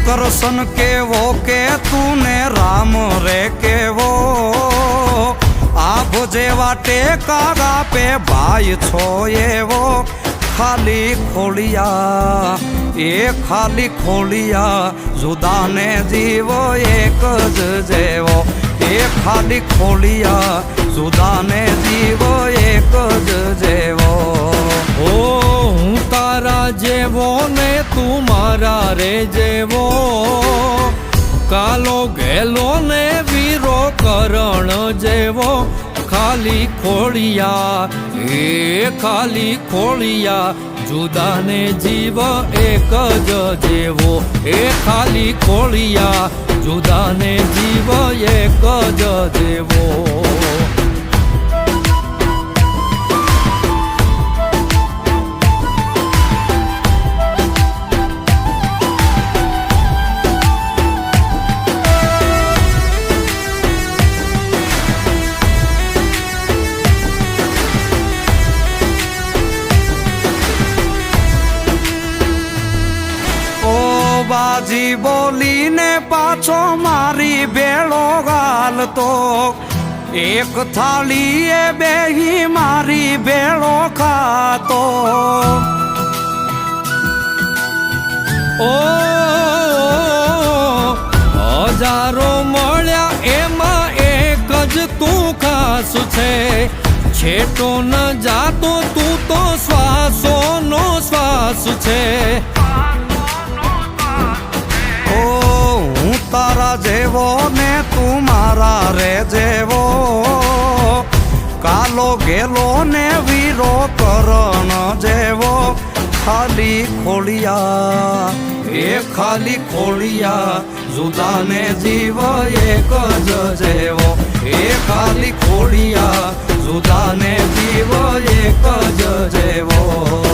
कृष्ण केवो के तूने राम रे केवो आप जेवा टेका पे भाई छो एवो खाली खोलिया ए खाली खोलिया जुदा ने जीवो एक ज जेवो ए खाली खोलिया जुदा ने जीवो एक ज जेवो ओ हूँ तारा जेवो ने तू मारा रे जेवो कालो गेलो ने वीरो करण जेवो खाली खोलिया ए खाली खोलिया जुदा ने जीव एक ज जेवो ए खाली खोलिया जुदा ने जीव एक ज जेवो बाजी बोली ने पाछो मारी बेड़ो गाल तो एक थाली ए बेही मारी बेड़ो खातो ओ हजारो मळ्या एमा एक ज तू खास छे छेटो न जातो तू तो श्वासो नो श्वास छे तारा जेवो ने तू मारा रे जेवो कालो गेलो ने वीरो करण जेवो खाली खोलिया ए खाली खोलिया जुदा ने जीव एक ज जेवो ए खाली खोलिया जुदा ने जीव एक ज जेवो।